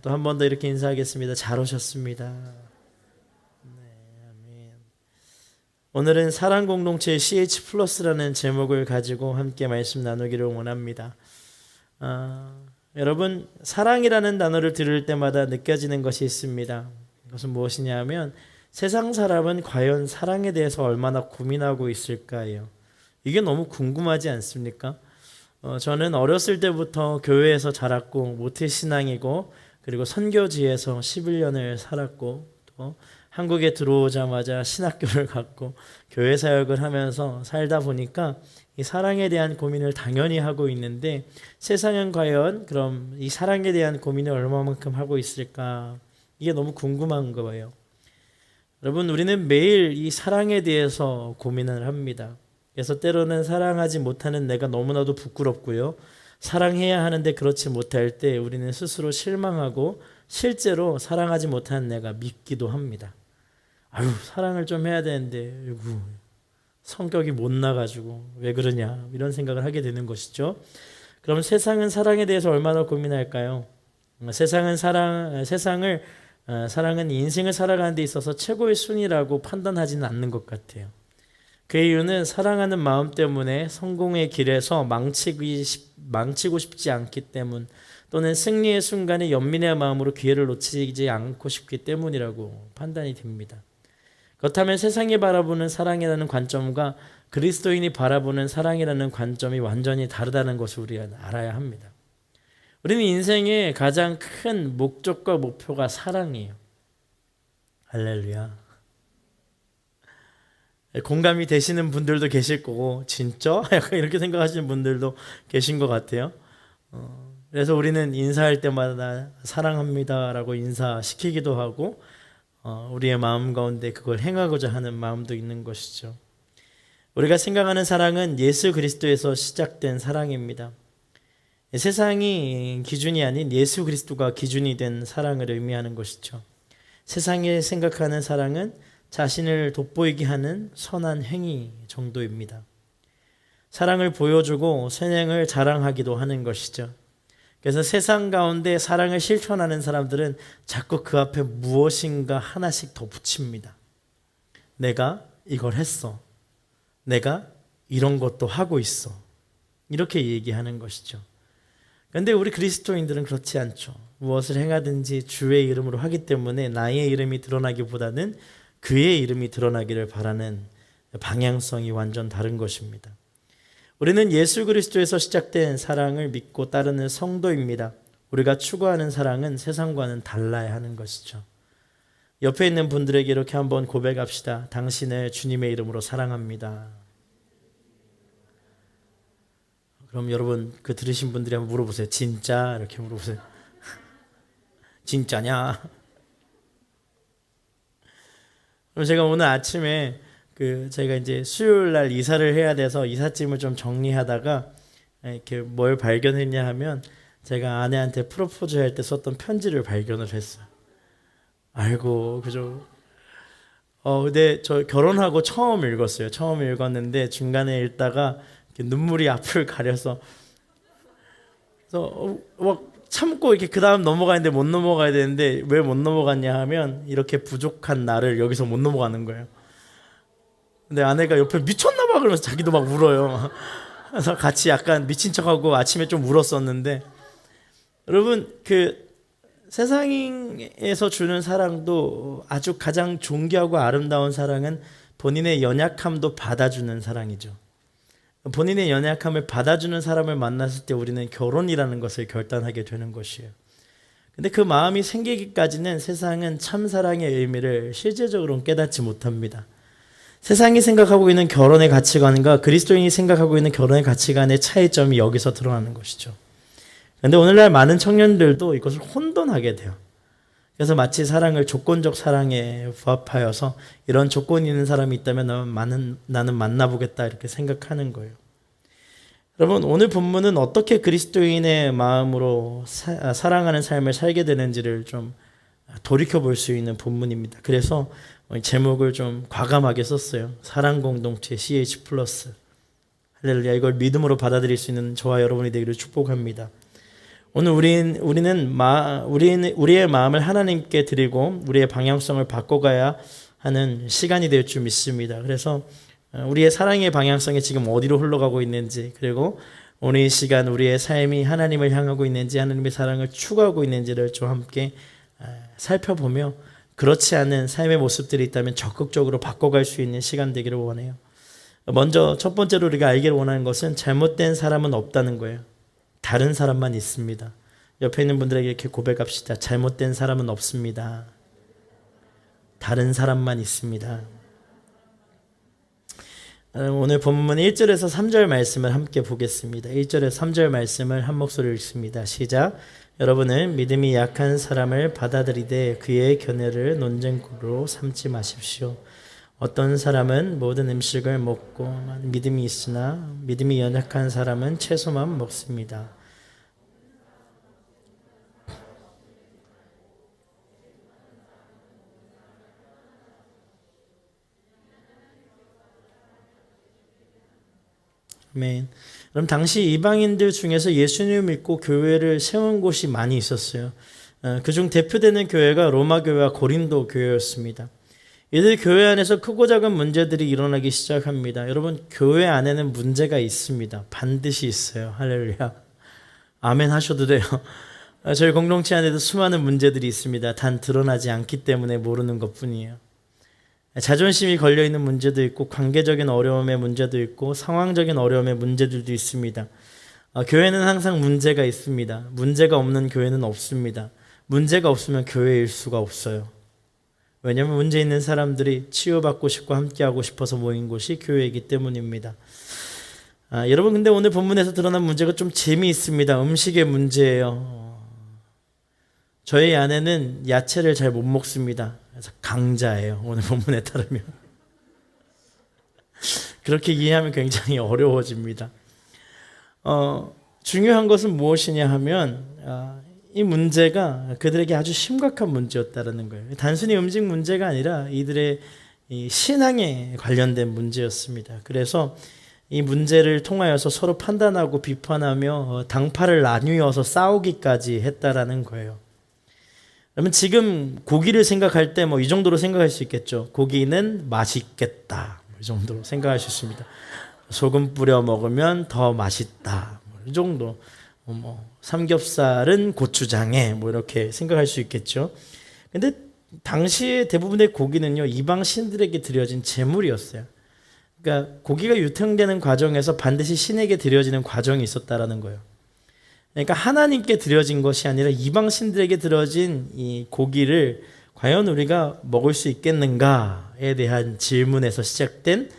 또 한 번 더 이렇게 인사하겠습니다. 잘 오셨습니다. 네, 아멘. 오늘은 사랑 공동체 CH 플러스라는 제목을 가지고 함께 말씀 나누기를 원합니다. 여러분, 사랑이라는 단어를 들을 때마다 느껴지는 것이 있습니다. 그것은 무엇이냐 하면 세상 사람은 과연 사랑에 대해서 얼마나 고민하고 있을까요? 이게 너무 궁금하지 않습니까? 저는 어렸을 때부터 교회에서 자랐고 모태신앙이고 그리고 선교지에서 11년을 살았고 또 한국에 들어오자마자 신학교를 갔고 교회 사역을 하면서 살다 보니까 이 사랑에 대한 고민을 당연히 하고 있는데 세상은 과연 그럼 이 사랑에 대한 고민을 얼마만큼 하고 있을까? 이게 너무 궁금한 거예요. 여러분, 우리는 매일 이 사랑에 대해서 고민을 합니다. 그래서 때로는 사랑하지 못하는 내가 너무나도 부끄럽고요. 사랑해야 하는데 그렇지 못할 때 우리는 스스로 실망하고 실제로 사랑하지 못하는 내가 믿기도 합니다. 아유, 사랑을 좀 해야 되는데 성격이 못 나가지고 왜 그러냐 이런 생각을 하게 되는 것이죠. 그럼 세상은 사랑에 대해서 얼마나 고민할까요? 사랑은 인생을 살아가는 데 있어서 최고의 순위라고 판단하지는 않는 것 같아요. 그 이유는 사랑하는 마음 때문에 성공의 길에서 망치고 싶지 않기 때문 또는 승리의 순간에 연민의 마음으로 기회를 놓치지 않고 싶기 때문이라고 판단이 됩니다. 그렇다면 세상이 바라보는 사랑이라는 관점과 그리스도인이 바라보는 사랑이라는 관점이 완전히 다르다는 것을 우리가 알아야 합니다. 우리는 인생의 가장 큰 목적과 목표가 사랑이에요. 할렐루야. 공감이 되시는 분들도 계실 거고 진짜? 약간 이렇게 생각하시는 분들도 계신 것 같아요. 그래서 우리는 인사할 때마다 사랑합니다 라고 인사시키기도 하고 우리의 마음 가운데 그걸 행하고자 하는 마음도 있는 것이죠. 우리가 생각하는 사랑은 예수 그리스도에서 시작된 사랑입니다. 세상이 기준이 아닌 예수 그리스도가 기준이 된 사랑을 의미하는 것이죠. 세상이 생각하는 사랑은 자신을 돋보이게 하는 선한 행위 정도입니다. 사랑을 보여주고 선행을 자랑하기도 하는 것이죠. 그래서 세상 가운데 사랑을 실천하는 사람들은 자꾸 그 앞에 무엇인가 하나씩 더 붙입니다. 내가 이걸 했어. 내가 이런 것도 하고 있어. 이렇게 얘기하는 것이죠. 그런데 우리 그리스도인들은 그렇지 않죠. 무엇을 행하든지 주의 이름으로 하기 때문에 나의 이름이 드러나기보다는 그의 이름이 드러나기를 바라는 방향성이 완전 다른 것입니다. 우리는 예수 그리스도에서 시작된 사랑을 믿고 따르는 성도입니다. 우리가 추구하는 사랑은 세상과는 달라야 하는 것이죠. 옆에 있는 분들에게 이렇게 한번 고백합시다. 당신을 주님의 이름으로 사랑합니다. 그럼 여러분 그 들으신 분들이 한번 물어보세요. 진짜? 이렇게 물어보세요. 진짜냐? 그럼 제가 오늘 아침에 제가 이제 수요일 날 이사를 해야 돼서 이삿짐을 좀 정리하다가 이렇게 뭘 발견했냐 하면 제가 아내한테 프로포즈 할 때 썼던 편지를 발견을 했어요. 아이고, 그죠? 근데 저 결혼하고 처음 읽었어요. 처음 읽었는데 중간에 읽다가 눈물이 앞을 가려서 그래서 막 참고 이렇게 그 다음 넘어가는데 못 넘어가야 되는데 왜 못 넘어갔냐 하면 이렇게 부족한 나를 여기서 못 넘어가는 거예요. 근데 아내가 옆에 미쳤나 봐 그러면서 자기도 막 울어요. 그래서 같이 약간 미친 척하고 아침에 좀 울었었는데 여러분 세상에서 주는 사랑도 아주 가장 존귀하고 아름다운 사랑은 본인의 연약함도 받아주는 사랑이죠. 본인의 연약함을 받아주는 사람을 만났을 때 우리는 결혼이라는 것을 결단하게 되는 것이에요. 근데 그 마음이 생기기까지는 세상은 참사랑의 의미를 실제적으로는 깨닫지 못합니다. 세상이 생각하고 있는 결혼의 가치관과 그리스도인이 생각하고 있는 결혼의 가치관의 차이점이 여기서 드러나는 것이죠. 그런데 오늘날 많은 청년들도 이것을 혼돈하게 돼요. 그래서 마치 사랑을 조건적 사랑에 부합하여서 이런 조건이 있는 사람이 있다면 나는 만나보겠다 이렇게 생각하는 거예요. 여러분, 오늘 본문은 어떻게 그리스도인의 마음으로 사랑하는 삶을 살게 되는지를 좀 돌이켜볼 수 있는 본문입니다. 그래서 제목을 좀 과감하게 썼어요. 사랑 공동체 CH 플러스. 할렐루야. 이걸 믿음으로 받아들일 수 있는 저와 여러분이 되기를 축복합니다. 오늘 우리의 마음을 하나님께 드리고 우리의 방향성을 바꿔가야 하는 시간이 될 줄 믿습니다. 그래서 우리의 사랑의 방향성이 지금 어디로 흘러가고 있는지, 그리고 오늘 이 시간 우리의 삶이 하나님을 향하고 있는지, 하나님의 사랑을 추구하고 있는지를 좀 함께 살펴보며 그렇지 않은 삶의 모습들이 있다면 적극적으로 바꿔갈 수 있는 시간 되기를 원해요. 먼저 첫 번째로 우리가 알기를 원하는 것은 잘못된 사람은 없다는 거예요. 다른 사람만 있습니다. 옆에 있는 분들에게 이렇게 고백합시다. 잘못된 사람은 없습니다. 다른 사람만 있습니다. 오늘 본문 1절에서 3절 말씀을 함께 보겠습니다. 1절에서 3절 말씀을 한 목소리로 읽습니다. 시작. 여러분은 믿음이 약한 사람을 받아들이되 그의 견해를 논쟁거리로 삼지 마십시오. 어떤 사람은 모든 음식을 먹고 믿음이 있으나 믿음이 연약한 사람은 채소만 먹습니다. 아멘. 그럼 당시 이방인들 중에서 예수님을 믿고 교회를 세운 곳이 많이 있었어요. 그중 대표되는 교회가 로마 교회와 고린도 교회였습니다. 이들 교회 안에서 크고 작은 문제들이 일어나기 시작합니다. 여러분, 교회 안에는 문제가 있습니다. 반드시 있어요. 할렐루야. 아멘 하셔도 돼요. 저희 공동체 안에도 수많은 문제들이 있습니다. 단 드러나지 않기 때문에 모르는 것뿐이에요. 자존심이 걸려있는 문제도 있고, 관계적인 어려움의 문제도 있고, 상황적인 어려움의 문제들도 있습니다. 교회는 항상 문제가 있습니다. 문제가 없는 교회는 없습니다. 문제가 없으면 교회일 수가 없어요. 왜냐하면 문제 있는 사람들이 치유받고 싶고 함께하고 싶어서 모인 곳이 교회이기 때문입니다. 여러분, 근데 오늘 본문에서 드러난 문제가 좀 재미있습니다. 음식의 문제예요. 저희 아내는 야채를 잘 못 먹습니다. 그래서 강자예요. 오늘 본문에 따르면. 그렇게 이해하면 굉장히 어려워집니다. 중요한 것은 무엇이냐 하면 이 문제가 그들에게 아주 심각한 문제였다는 거예요. 단순히 음식 문제가 아니라 이들의 이 신앙에 관련된 문제였습니다. 그래서 이 문제를 통하여서 서로 판단하고 비판하며 당파를 나뉘어서 싸우기까지 했다라는 거예요. 그러면 지금 고기를 생각할 때 이 정도로 생각할 수 있겠죠. 고기는 맛있겠다. 이 정도로 생각할 수 있습니다. 소금 뿌려 먹으면 더 맛있다. 이 정도. 삼겹살은 고추장에 이렇게 생각할 수 있겠죠. 근데 당시에 대부분의 고기는요, 이방 신들에게 드려진 제물이었어요. 그러니까 고기가 유통되는 과정에서 반드시 신에게 드려지는 과정이 있었다라는 거예요. 그러니까 하나님께 드려진 것이 아니라 이방 신들에게 드려진 이 고기를 과연 우리가 먹을 수 있겠는가에 대한 질문에서 시작된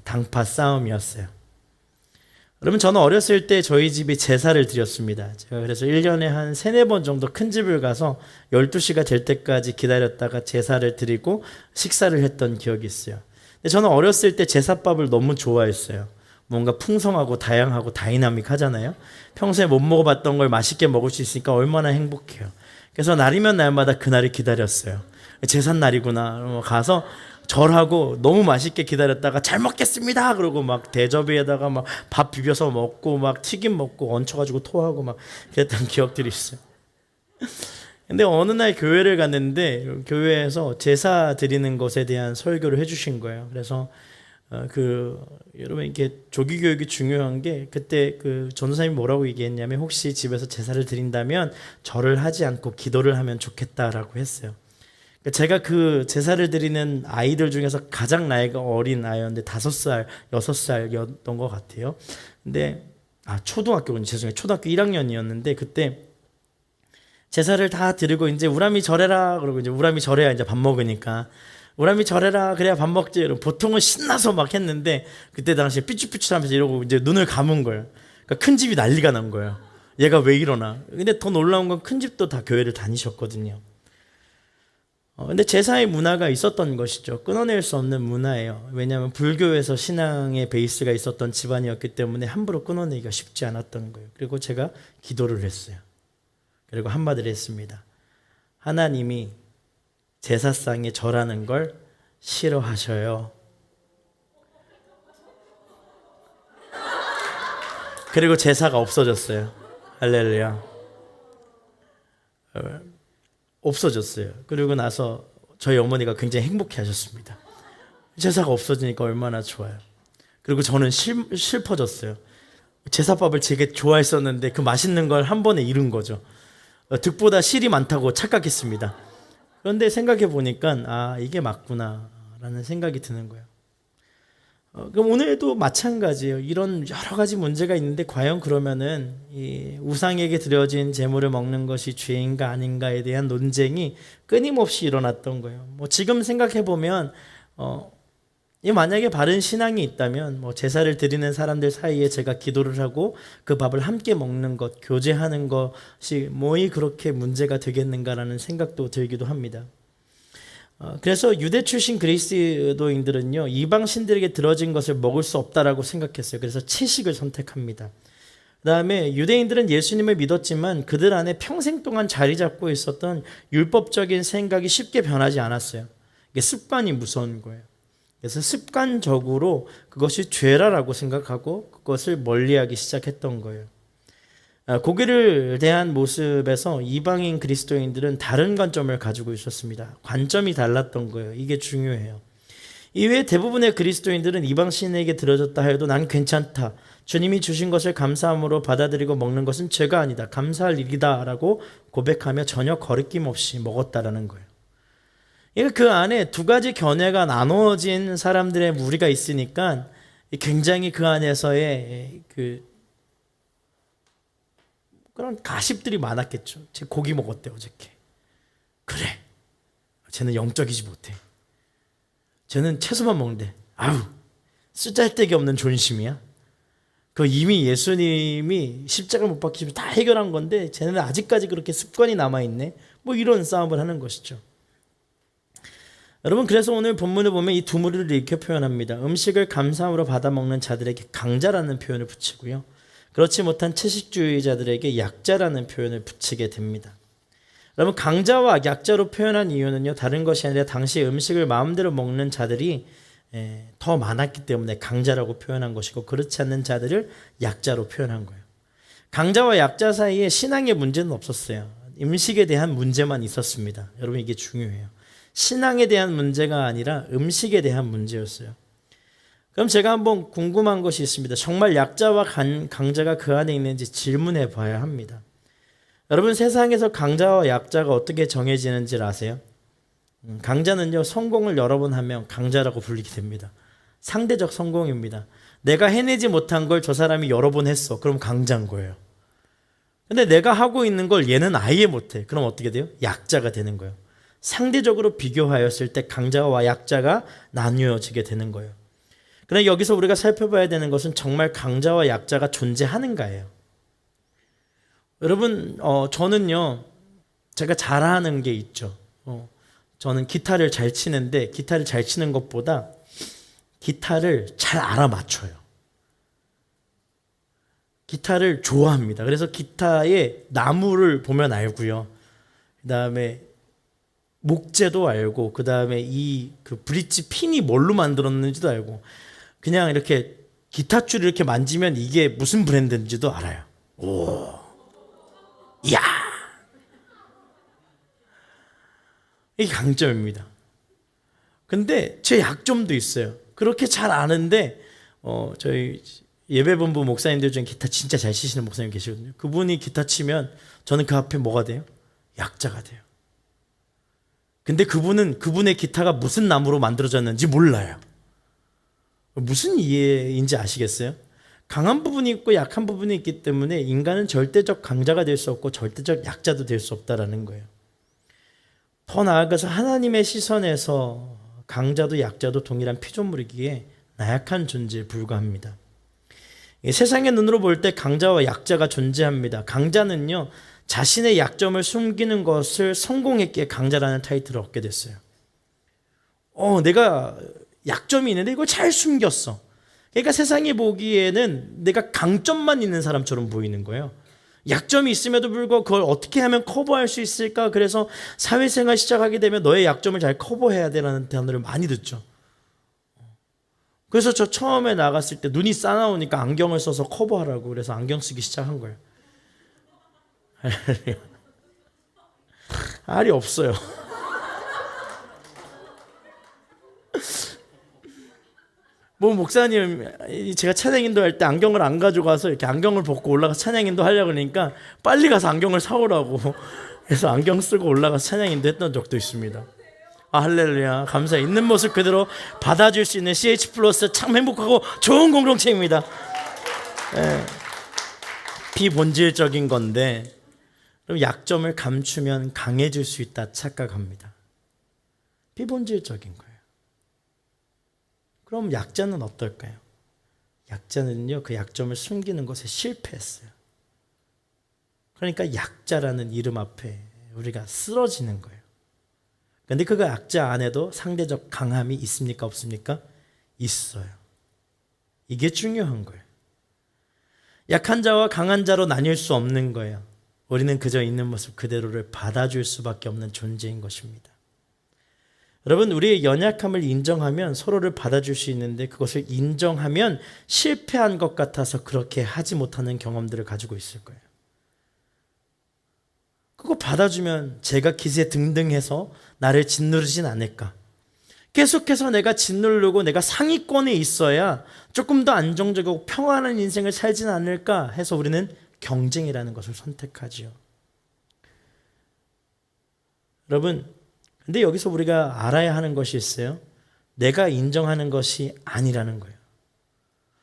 당파 싸움이었어요. 그러면 저는 어렸을 때 저희 집이 제사를 드렸습니다. 제가 그래서 1년에 한 3-4번 정도 큰 집을 가서 12시가 될 때까지 기다렸다가 제사를 드리고 식사를 했던 기억이 있어요. 근데 저는 어렸을 때 제사밥을 너무 좋아했어요. 뭔가 풍성하고 다양하고 다이나믹하잖아요. 평소에 못 먹어봤던 걸 맛있게 먹을 수 있으니까 얼마나 행복해요. 그래서 날이면 날마다 그날을 기다렸어요. 제삿날이구나. 가서 절하고 너무 맛있게 기다렸다가 잘 먹겠습니다. 그러고 막 대접에다가 막 밥 비벼서 먹고 막 튀김 먹고 얹혀가지고 토하고 막 그랬던 기억들이 있어요. 근데 어느 날 교회를 갔는데 교회에서 제사 드리는 것에 대한 설교를 해주신 거예요. 그래서 여러분 이게 조기 교육이 중요한 게 그때 전도사님이 뭐라고 얘기했냐면 혹시 집에서 제사를 드린다면 절을 하지 않고 기도를 하면 좋겠다라고 했어요. 제가 제사를 드리는 아이들 중에서 가장 나이가 어린 아이였는데 5살, 6살이었던 것 같아요. 근데 죄송해요. 초등학교 1학년이었는데 그때 제사를 다 드리고 이제 우람이 절해라 그러고 이제 우람이 절해야 이제 밥 먹으니까 우람이 절해라 그래야 밥 먹지. 보통은 신나서 막 했는데 그때 당시에 삐죽삐죽하면서 이러고 이제 눈을 감은 거예요. 그러니까 큰 집이 난리가 난 거예요. 얘가 왜 이러나. 근데 더 놀라운 건 큰 집도 다 교회를 다니셨거든요. 근데 제사의 문화가 있었던 것이죠. 끊어낼 수 없는 문화예요. 왜냐하면 불교에서 신앙의 베이스가 있었던 집안이었기 때문에 함부로 끊어내기가 쉽지 않았던 거예요. 그리고 제가 기도를 했어요. 그리고 한마디를 했습니다. 하나님이 제사상에 절하는 걸 싫어하셔요. 그리고 제사가 없어졌어요. 할렐루야. 없어졌어요. 그리고 나서 저희 어머니가 굉장히 행복해 하셨습니다. 제사가 없어지니까 얼마나 좋아요. 그리고 저는 슬퍼졌어요. 제사밥을 되게 좋아했었는데 그 맛있는 걸 한 번에 잃은 거죠. 득보다 실이 많다고 착각했습니다. 그런데 생각해 보니까 이게 맞구나 라는 생각이 드는 거예요. 그럼 오늘도 마찬가지예요. 이런 여러 가지 문제가 있는데 과연 그러면은 이 우상에게 드려진 제물을 먹는 것이 죄인가 아닌가에 대한 논쟁이 끊임없이 일어났던 거예요. 지금 생각해 보면 만약에 바른 신앙이 있다면 제사를 드리는 사람들 사이에 제가 기도를 하고 그 밥을 함께 먹는 것, 교제하는 것이 뭐이 그렇게 문제가 되겠는가라는 생각도 들기도 합니다. 그래서 유대 출신 그리스도인들은요, 이방 신들에게 들어진 것을 먹을 수 없다라고 생각했어요. 그래서 채식을 선택합니다. 그 다음에 유대인들은 예수님을 믿었지만 그들 안에 평생 동안 자리 잡고 있었던 율법적인 생각이 쉽게 변하지 않았어요. 이게 습관이 무서운 거예요. 그래서 습관적으로 그것이 죄라라고 생각하고 그것을 멀리하기 시작했던 거예요. 고기를 대한 모습에서 이방인 그리스도인들은 다른 관점을 가지고 있었습니다. 관점이 달랐던 거예요. 이게 중요해요. 이외에 대부분의 그리스도인들은 이방 신에게 들어졌다 해도 난 괜찮다. 주님이 주신 것을 감사함으로 받아들이고 먹는 것은 죄가 아니다. 감사할 일이다 라고 고백하며 전혀 거리낌 없이 먹었다라는 거예요. 그 안에 두 가지 견해가 나누어진 사람들의 무리가 있으니까 굉장히 그 안에서의 그런 가십들이 많았겠죠. 쟤 고기 먹었대 어저께. 그래. 쟤는 영적이지 못해. 쟤는 채소만 먹는데. 아우, 쓰잘데기 없는 존심이야. 그 이미 예수님이 십자가 못 박히시면 다 해결한 건데 쟤는 아직까지 그렇게 습관이 남아있네. 이런 싸움을 하는 것이죠. 여러분, 그래서 오늘 본문을 보면 이 두 무리를 이렇게 표현합니다. 음식을 감사함으로 받아 먹는 자들에게 강자라는 표현을 붙이고요. 그렇지 못한 채식주의자들에게 약자라는 표현을 붙이게 됩니다. 여러분, 강자와 약자로 표현한 이유는요, 다른 것이 아니라 당시 음식을 마음대로 먹는 자들이 더 많았기 때문에 강자라고 표현한 것이고, 그렇지 않는 자들을 약자로 표현한 거예요. 강자와 약자 사이에 신앙의 문제는 없었어요. 음식에 대한 문제만 있었습니다. 여러분, 이게 중요해요. 신앙에 대한 문제가 아니라 음식에 대한 문제였어요. 그럼 제가 한번 궁금한 것이 있습니다. 정말 약자와 강자가 그 안에 있는지 질문해 봐야 합니다. 여러분, 세상에서 강자와 약자가 어떻게 정해지는지 아세요? 강자는요, 성공을 여러 번 하면 강자라고 불리게 됩니다. 상대적 성공입니다. 내가 해내지 못한 걸 저 사람이 여러 번 했어. 그럼 강자인 거예요. 근데 내가 하고 있는 걸 얘는 아예 못해. 그럼 어떻게 돼요? 약자가 되는 거예요. 상대적으로 비교하였을 때 강자와 약자가 나뉘어지게 되는 거예요. 그러나 여기서 우리가 살펴봐야 되는 것은 정말 강자와 약자가 존재하는가예요. 여러분, 저는요, 제가 잘하는 게 있죠. 저는 기타를 잘 치는데 기타를 잘 치는 것보다 기타를 잘 알아맞혀요. 기타를 좋아합니다. 그래서 기타의 나무를 보면 알고요. 그 다음에 목재도 알고, 그 다음에 그 브릿지 핀이 뭘로 만들었는지도 알고, 그냥 이렇게 기타줄을 이렇게 만지면 이게 무슨 브랜드인지도 알아요. 오, 이야, 이게 강점입니다. 근데 제 약점도 있어요. 그렇게 잘 아는데 저희 예배본부 목사님들 중에 기타 진짜 잘 치시는 목사님 계시거든요. 그분이 기타 치면 저는 그 앞에 뭐가 돼요? 약자가 돼요. 근데 그분의 기타가 무슨 나무로 만들어졌는지 몰라요. 무슨 이해인지 아시겠어요? 강한 부분이 있고 약한 부분이 있기 때문에 인간은 절대적 강자가 될 수 없고 절대적 약자도 될 수 없다라는 거예요. 더 나아가서 하나님의 시선에서 강자도 약자도 동일한 피조물이기에 나약한 존재에 불과합니다. 세상의 눈으로 볼 때 강자와 약자가 존재합니다. 강자는요, 자신의 약점을 숨기는 것을 성공했기에 강자라는 타이틀을 얻게 됐어요. 내가 약점이 있는데 이걸 잘 숨겼어. 그러니까 세상이 보기에는 내가 강점만 있는 사람처럼 보이는 거예요. 약점이 있음에도 불구하고 그걸 어떻게 하면 커버할 수 있을까? 그래서 사회생활 시작하게 되면 너의 약점을 잘 커버해야 되라는 단어를 많이 듣죠. 그래서 저 처음에 나갔을 때 눈이 싸나우니까 안경을 써서 커버하라고 그래서 안경 쓰기 시작한 거예요. 알이 없어요. 뭐 목사님 제가 찬양 인도할 때 안경을 안 가져가서 이렇게 안경을 벗고 올라가서 찬양 인도 하려고 그러니까 빨리 가서 안경을 사오라고 그래서 안경 쓰고 올라가서 찬양 인도 했던 적도 있습니다. 아, 할렐루야, 감사해. 있는 모습 그대로 받아줄 수 있는 CH 플러스 참 행복하고 좋은 공동체입니다. 네. 비본질적인 건데 그럼 약점을 감추면 강해질 수 있다 착각합니다. 비본질적인 거예요. 그럼 약자는 어떨까요? 약자는요, 그 약점을 숨기는 것에 실패했어요. 그러니까 약자라는 이름 앞에 우리가 쓰러지는 거예요. 근데 그 약자 안에도 상대적 강함이 있습니까? 없습니까? 있어요. 이게 중요한 거예요. 약한 자와 강한 자로 나뉠 수 없는 거예요. 우리는 그저 있는 모습 그대로를 받아줄 수밖에 없는 존재인 것입니다. 여러분, 우리의 연약함을 인정하면 서로를 받아줄 수 있는데 그것을 인정하면 실패한 것 같아서 그렇게 하지 못하는 경험들을 가지고 있을 거예요. 그거 받아주면 제가 기세 등등해서 나를 짓누르진 않을까? 계속해서 내가 짓누르고 내가 상위권에 있어야 조금 더 안정적이고 평안한 인생을 살진 않을까 해서 우리는 경쟁이라는 것을 선택하지요. 여러분, 근데 여기서 우리가 알아야 하는 것이 있어요. 내가 인정하는 것이 아니라는 거예요.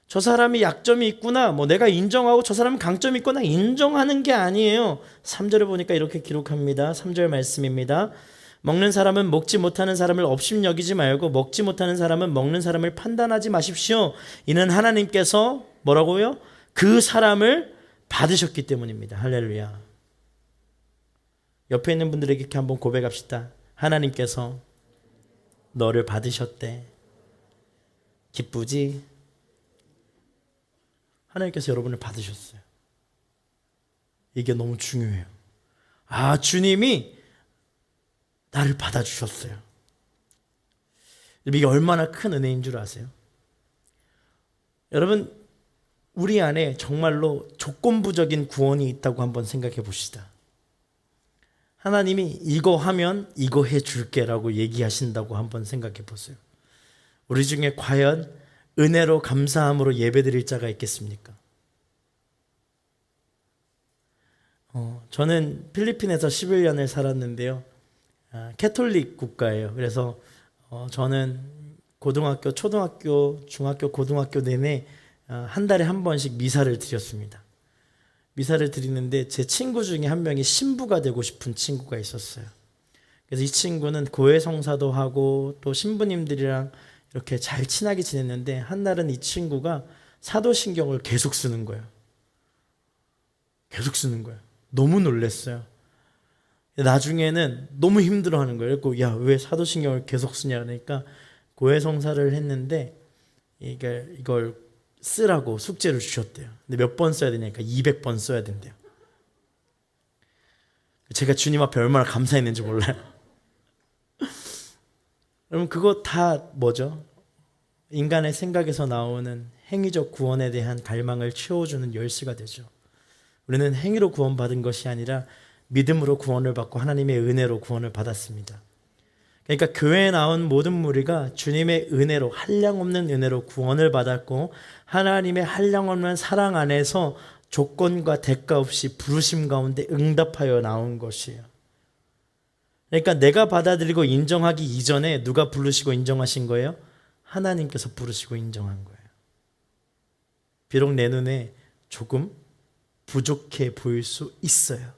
저 사람이 약점이 있구나, 뭐 내가 인정하고 저 사람은 강점이 있구나 인정하는 게 아니에요. 3절을 보니까 이렇게 기록합니다. 3절 말씀입니다. 먹는 사람은 먹지 못하는 사람을 업신여기지 말고 먹지 못하는 사람은 먹는 사람을 판단하지 마십시오. 이는 하나님께서 뭐라고요? 그 사람을 받으셨기 때문입니다. 할렐루야. 옆에 있는 분들에게 이렇게 한번 고백합시다. 하나님께서 너를 받으셨대. 기쁘지? 하나님께서 여러분을 받으셨어요. 이게 너무 중요해요. 아, 주님이 나를 받아주셨어요. 이게 얼마나 큰 은혜인 줄 아세요? 여러분, 우리 안에 정말로 조건부적인 구원이 있다고 한번 생각해 봅시다. 하나님이 이거 하면 이거 해줄게 라고 얘기하신다고 한번 생각해 보세요. 우리 중에 과연 은혜로 감사함으로 예배드릴 자가 있겠습니까? 저는 필리핀에서 11년을 살았는데요. 캐톨릭 국가예요. 그래서 저는 고등학교, 초등학교, 중학교, 고등학교 내내 한 달에 한 번씩 미사를 드렸습니다. 미사를 드리는데 제 친구 중에 한 명이 신부가 되고 싶은 친구가 있었어요. 그래서 이 친구는 교회 성사도 하고 또 신부님들이랑 이렇게 잘 친하게 지냈는데 한 날은 이 친구가 사도신경을 계속 쓰는 거예요. 계속 쓰는 거예요. 너무 놀랐어요. 나중에는 너무 힘들어하는 거예요. 그래서 야, 왜 사도신경을 계속 쓰냐 그러니까 교회 성사를 했는데 이걸 쓰라고 숙제를 주셨대요. 근데 몇 번 써야 되냐니까 200번 써야 된대요. 제가 주님 앞에 얼마나 감사했는지 몰라요. 여러분, 그거 다 뭐죠? 인간의 생각에서 나오는 행위적 구원에 대한 갈망을 채워주는 열쇠가 되죠. 우리는 행위로 구원받은 것이 아니라 믿음으로 구원을 받고 하나님의 은혜로 구원을 받았습니다. 그러니까 교회에 나온 모든 무리가 주님의 은혜로, 한량없는 은혜로 구원을 받았고 하나님의 한량없는 사랑 안에서 조건과 대가 없이 부르심 가운데 응답하여 나온 것이에요. 그러니까 내가 받아들이고 인정하기 이전에 누가 부르시고 인정하신 거예요? 하나님께서 부르시고 인정한 거예요. 비록 내 눈에 조금 부족해 보일 수 있어요.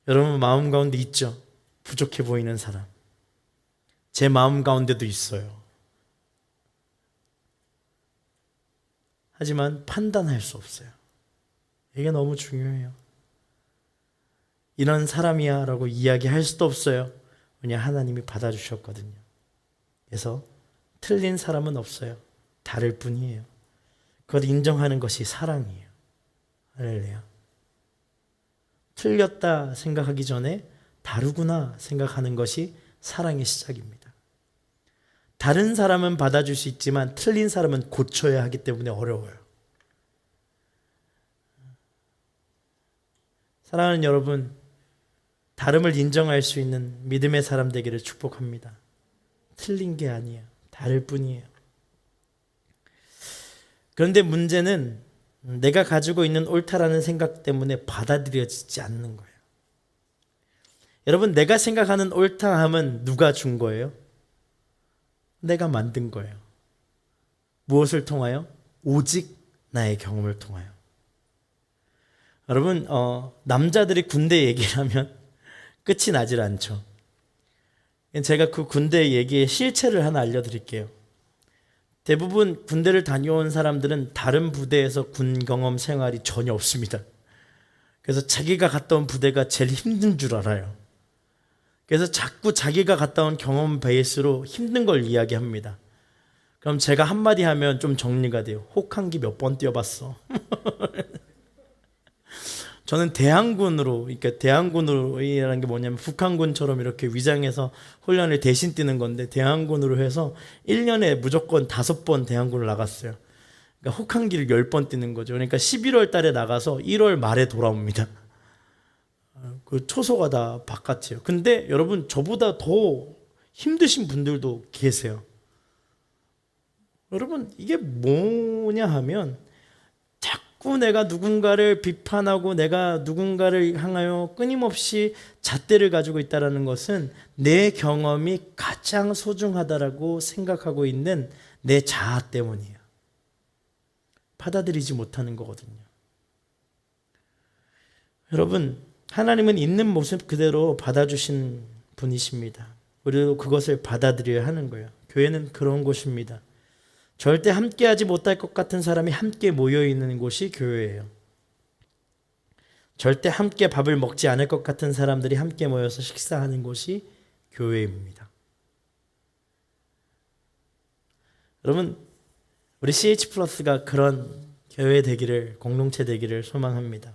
여러분 마음 가운데 있죠? 부족해 보이는 사람. 제 마음 가운데도 있어요. 하지만 판단할 수 없어요. 이게 너무 중요해요. 이런 사람이야 라고 이야기할 수도 없어요. 왜냐 하나님이 받아주셨거든요. 그래서 틀린 사람은 없어요. 다를 뿐이에요. 그걸 인정하는 것이 사랑이에요. 할렐루야. 틀렸다 생각하기 전에 다르구나 생각하는 것이 사랑의 시작입니다. 다른 사람은 받아줄 수 있지만 틀린 사람은 고쳐야 하기 때문에 어려워요. 사랑하는 여러분, 다름을 인정할 수 있는 믿음의 사람 되기를 축복합니다. 틀린 게 아니에요. 다를 뿐이에요. 그런데 문제는 내가 가지고 있는 옳다라는 생각 때문에 받아들여지지 않는 거예요. 여러분, 내가 생각하는 옳다함은 누가 준 거예요? 내가 만든 거예요. 무엇을 통하여? 오직 나의 경험을 통하여. 여러분, 남자들이 군대 얘기를 하면 끝이 나질 않죠. 제가 그 군대 얘기의 실체를 하나 알려드릴게요. 대부분 군대를 다녀온 사람들은 다른 부대에서 군 경험 생활이 전혀 없습니다. 그래서 자기가 갔다 온 부대가 제일 힘든 줄 알아요. 그래서 자꾸 자기가 갔다 온 경험 베이스로 힘든 걸 이야기합니다. 그럼 제가 한마디 하면 좀 정리가 돼요. 혹한기 몇 번 뛰어봤어. 저는 대항군으로, 그러니까 대항군으로라는 게 뭐냐면 북한군처럼 이렇게 위장해서 훈련을 대신 뛰는 건데, 대항군으로 해서 1년에 무조건 5번 대항군을 나갔어요. 그러니까 혹한기를 10번 뛰는 거죠. 그러니까 11월 달에 나가서 1월 말에 돌아옵니다. 그 초소가 다 바깥이에요. 근데 여러분, 저보다 더 힘드신 분들도 계세요. 여러분, 이게 뭐냐 하면 자꾸 내가 누군가를 비판하고 내가 누군가를 향하여 끊임없이 잣대를 가지고 있다는 것은 내 경험이 가장 소중하다라고 생각하고 있는 내 자아 때문이에요. 받아들이지 못하는 거거든요. 여러분, 하나님은 있는 모습 그대로 받아주신 분이십니다. 우리도 그것을 받아들여야 하는 거예요. 교회는 그런 곳입니다. 절대 함께하지 못할 것 같은 사람이 함께 모여있는 곳이 교회예요. 절대 함께 밥을 먹지 않을 것 같은 사람들이 함께 모여서 식사하는 곳이 교회입니다. 여러분, 우리 CH 플러스가 그런 교회 되기를, 공동체 되기를 소망합니다.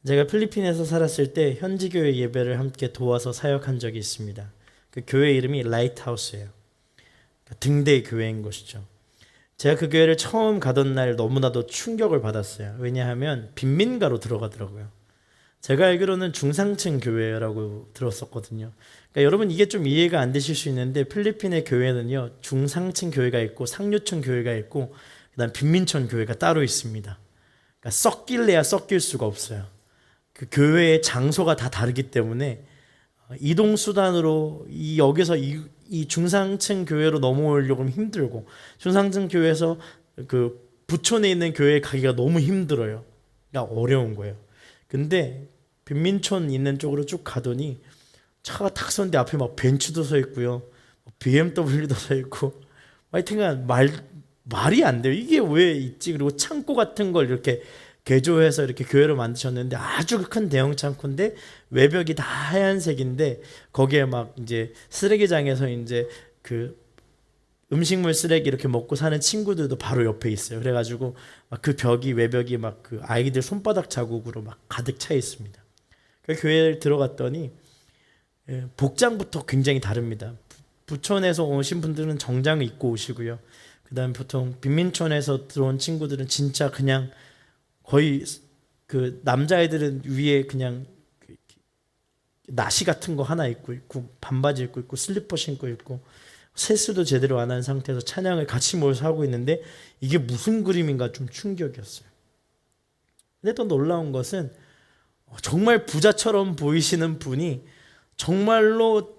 제가 필리핀에서 살았을 때 현지 교회 예배를 함께 도와서 사역한 적이 있습니다. 그 교회 이름이 라이트하우스예요. 등대 교회인 것이죠. 제가 그 교회를 처음 가던 날 너무나도 충격을 받았어요. 왜냐하면 빈민가로 들어가더라고요. 제가 알기로는 중상층 교회라고 들었었거든요. 그러니까 여러분, 이게 좀 이해가 안 되실 수 있는데, 필리핀의 교회는요, 중상층 교회가 있고 상류층 교회가 있고 그다음 빈민촌 교회가 따로 있습니다. 그러니까 섞일래야 섞일 수가 없어요. 그 교회의 장소가 다 다르기 때문에 이동 수단으로 여기서 이 중상층 교회로 넘어오려고 하면 힘들고, 중상층 교회에서 그 부촌에 있는 교회에 가기가 너무 힘들어요. 그러니까 어려운 거예요. 근데 빈민촌 있는 쪽으로 쭉 가더니 차가 탁 섰는데 앞에 막 벤츠도 서 있고요, BMW도 서 있고, 하여튼간 말이 안 돼요. 이게 왜 있지? 그리고 창고 같은 걸 이렇게 개조해서 이렇게 교회로 만드셨는데, 아주 큰 대형 창고인데 외벽이 다 하얀색인데 거기에 막 이제 쓰레기장에서 이제 그 음식물 쓰레기 이렇게 먹고 사는 친구들도 바로 옆에 있어요. 그래가지고 막 그 벽이, 외벽이 막 그 아이들 손바닥 자국으로 막 가득 차 있습니다. 그 교회를 들어갔더니 복장부터 굉장히 다릅니다. 부촌에서 오신 분들은 정장을 입고 오시고요. 그다음에 보통 빈민촌에서 들어온 친구들은 진짜 그냥 거의 그 남자애들은 위에 그냥 나시 같은 거 하나 입고 있고, 반바지 입고 있고, 슬리퍼 신고 있고, 세수도 제대로 안 한 상태에서 찬양을 같이 모여서 하고 있는데, 이게 무슨 그림인가 좀 충격이었어요. 근데 또 놀라운 것은 정말 부자처럼 보이시는 분이 정말로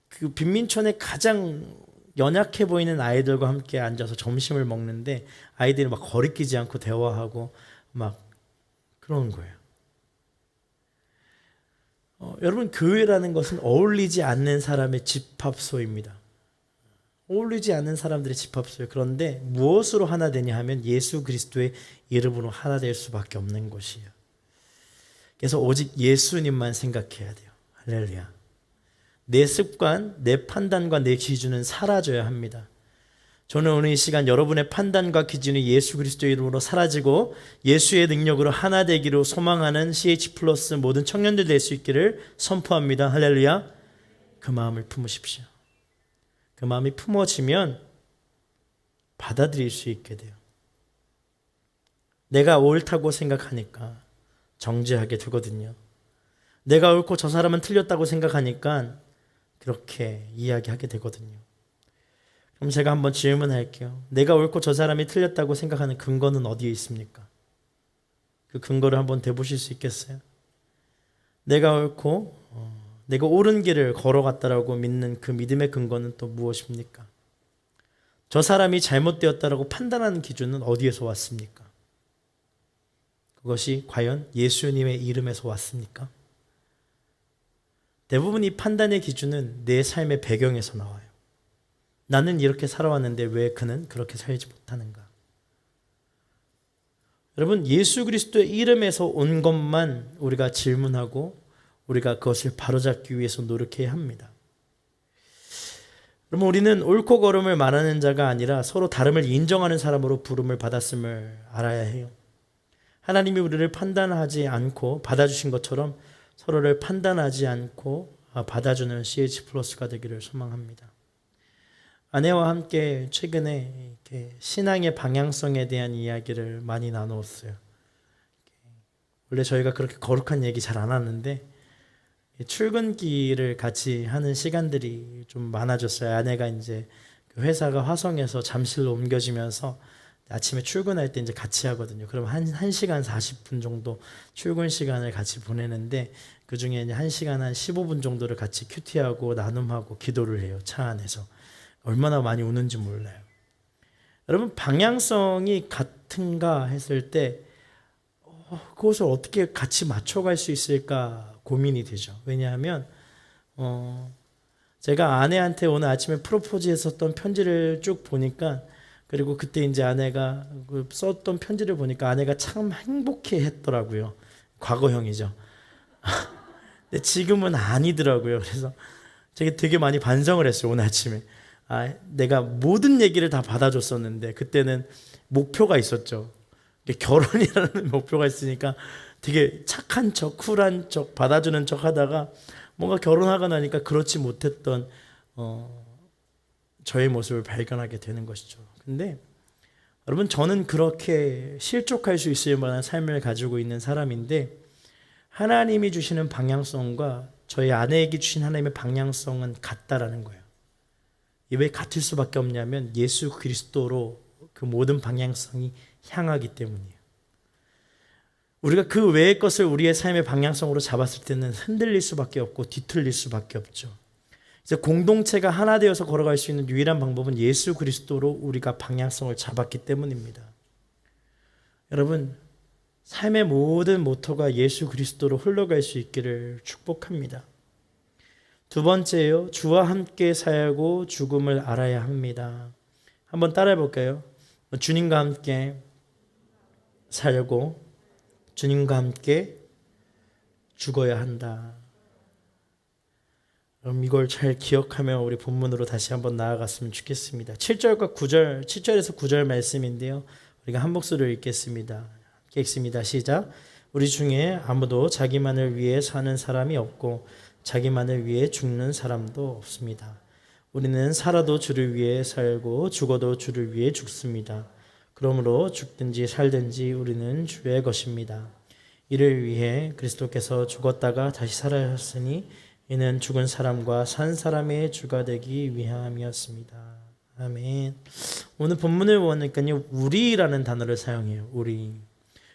그 빈민촌의 가장 연약해 보이는 아이들과 함께 앉아서 점심을 먹는데, 아이들이 막 거리끼지 않고 대화하고 막 그런 거예요. 여러분, 교회라는 것은 어울리지 않는 사람의 집합소입니다. 어울리지 않는 사람들의 집합소예요. 그런데 무엇으로 하나 되냐 하면 예수 그리스도의 이름으로 하나 될 수밖에 없는 것이에요. 그래서 오직 예수님만 생각해야 돼요. 할렐루야. 내 습관, 내 판단과 내 기준은 사라져야 합니다. 저는 오늘 이 시간 여러분의 판단과 기준이 예수 그리스도의 이름으로 사라지고 예수의 능력으로 하나 되기로 소망하는 CH 플러스 모든 청년들 될 수 있기를 선포합니다. 할렐루야. 그 마음을 품으십시오. 그 마음이 품어지면 받아들일 수 있게 돼요. 내가 옳다고 생각하니까 정죄하게 되거든요. 내가 옳고 저 사람은 틀렸다고 생각하니까 그렇게 이야기하게 되거든요. 그럼 제가 한번 질문할게요. 내가 옳고 저 사람이 틀렸다고 생각하는 근거는 어디에 있습니까? 그 근거를 한번 대보실 수 있겠어요? 내가 옳고 내가 옳은 길을 걸어갔다라고 믿는 그 믿음의 근거는 또 무엇입니까? 저 사람이 잘못되었다라고 판단하는 기준은 어디에서 왔습니까? 그것이 과연 예수님의 이름에서 왔습니까? 대부분 이 판단의 기준은 내 삶의 배경에서 나와요. 나는 이렇게 살아왔는데 왜 그는 그렇게 살지 못하는가? 여러분, 예수 그리스도의 이름에서 온 것만 우리가 질문하고 우리가 그것을 바로잡기 위해서 노력해야 합니다. 그러면 우리는 옳고 그름을 말하는 자가 아니라 서로 다름을 인정하는 사람으로 부름을 받았음을 알아야 해요. 하나님이 우리를 판단하지 않고 받아주신 것처럼 서로를 판단하지 않고 받아주는 CH 플러스가 되기를 소망합니다. 아내와 함께 최근에 이렇게 신앙의 방향성에 대한 이야기를 많이 나누었어요. 원래 저희가 그렇게 거룩한 얘기 잘 안 하는데 출근길을 같이 하는 시간들이 좀 많아졌어요. 아내가 이제 회사가 화성에서 잠실로 옮겨지면서 아침에 출근할 때 이제 같이 하거든요. 그럼 1시간 40분 정도 출근 시간을 같이 보내는데 그 중에 이제 1시간 한 15분 정도를 같이 큐티하고 나눔하고 기도를 해요. 차 안에서. 얼마나 많이 우는지 몰라요. 여러분, 방향성이 같은가 했을 때 그것을 어떻게 같이 맞춰갈 수 있을까 고민이 되죠. 왜냐하면 제가 아내한테 오늘 아침에 프로포즈 했었던 편지를 쭉 보니까, 그리고 그때 이제 아내가 썼던 편지를 보니까 아내가 참 행복해 했더라고요. 과거형이죠. 근데 지금은 아니더라고요. 그래서 제가 되게 많이 반성을 했어요. 오늘 아침에. 내가 모든 얘기를 다 받아줬었는데 그때는 목표가 있었죠. 결혼이라는 목표가 있으니까 되게 착한 척, 쿨한 척, 받아주는 척 하다가 뭔가 결혼하고 나니까 그렇지 못했던 저의 모습을 발견하게 되는 것이죠. 근데 여러분, 저는 그렇게 실족할 수 있을 만한 삶을 가지고 있는 사람인데 하나님이 주시는 방향성과 저희 아내에게 주신 하나님의 방향성은 같다라는 거예요. 왜 같을 수밖에 없냐면 예수 그리스도로 그 모든 방향성이 향하기 때문이에요. 우리가 그 외의 것을 우리의 삶의 방향성으로 잡았을 때는 흔들릴 수밖에 없고 뒤틀릴 수밖에 없죠. 이제 공동체가 하나 되어서 걸어갈 수 있는 유일한 방법은 예수 그리스도로 우리가 방향성을 잡았기 때문입니다. 여러분, 삶의 모든 모토가 예수 그리스도로 흘러갈 수 있기를 축복합니다. 두 번째요, 주와 함께 살고 죽음을 알아야 합니다. 한번 따라해 볼까요? 주님과 함께 살고 주님과 함께 죽어야 한다. 그럼 이걸 잘 기억하며 우리 본문으로 다시 한번 나아갔으면 좋겠습니다. 7절과 9절, 7절에서 9절 말씀인데요. 우리가 한 목소리로 읽겠습니다. 함께 읽습니다. 시작. 우리 중에 아무도 자기만을 위해 사는 사람이 없고 자기만을 위해 죽는 사람도 없습니다. 우리는 살아도 주를 위해 살고 죽어도 주를 위해 죽습니다. 그러므로 죽든지 살든지 우리는 주의 것입니다. 이를 위해 그리스도께서 죽었다가 다시 살아셨으니 이는 죽은 사람과 산 사람의 주가 되기 위함이었습니다. 아멘. 오늘 본문을 보니까요, 우리라는 단어를 사용해요. 우리.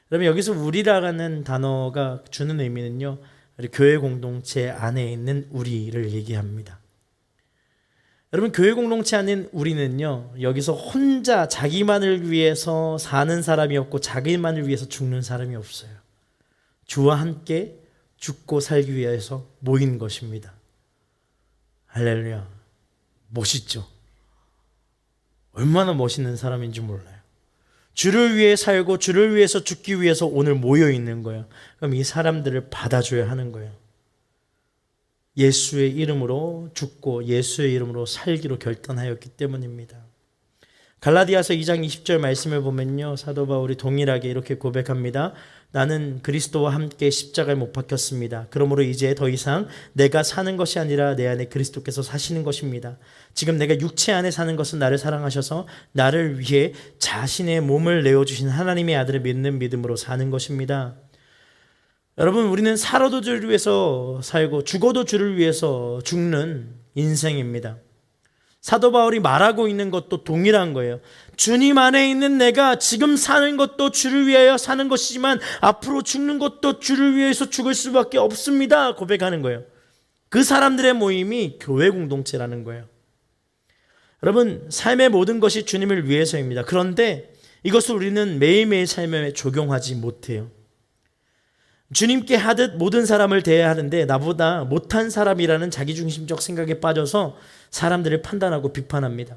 그러면 여기서 우리라는 단어가 주는 의미는요, 우리 교회 공동체 안에 있는 우리를 얘기합니다. 여러분, 교회 공동체 안에 있는 우리는요, 여기서 혼자 자기만을 위해서 사는 사람이 없고 자기만을 위해서 죽는 사람이 없어요. 주와 함께 죽고 살기 위해서 모인 것입니다. 할렐루야. 멋있죠? 얼마나 멋있는 사람인지 몰라요. 주를 위해 살고 주를 위해서 죽기 위해서 오늘 모여 있는 거예요. 그럼 이 사람들을 받아줘야 하는 거예요. 예수의 이름으로 죽고 예수의 이름으로 살기로 결단하였기 때문입니다. 갈라디아서 2장 20절 말씀을 보면요, 사도 바울이 동일하게 이렇게 고백합니다. 나는 그리스도와 함께 십자가에 못 박혔습니다. 그러므로 이제 더 이상 내가 사는 것이 아니라 내 안에 그리스도께서 사시는 것입니다. 지금 내가 육체 안에 사는 것은 나를 사랑하셔서 나를 위해 자신의 몸을 내어주신 하나님의 아들을 믿는 믿음으로 사는 것입니다. 여러분, 우리는 살아도 주를 위해서 살고 죽어도 주를 위해서 죽는 인생입니다. 사도 바울이 말하고 있는 것도 동일한 거예요. 주님 안에 있는 내가 지금 사는 것도 주를 위하여 사는 것이지만 앞으로 죽는 것도 주를 위해서 죽을 수밖에 없습니다, 고백하는 거예요. 그 사람들의 모임이 교회 공동체라는 거예요. 여러분, 삶의 모든 것이 주님을 위해서입니다. 그런데 이것을 우리는 매일매일 삶에 적용하지 못해요. 주님께 하듯 모든 사람을 대해야 하는데 나보다 못한 사람이라는 자기중심적 생각에 빠져서 사람들을 판단하고 비판합니다.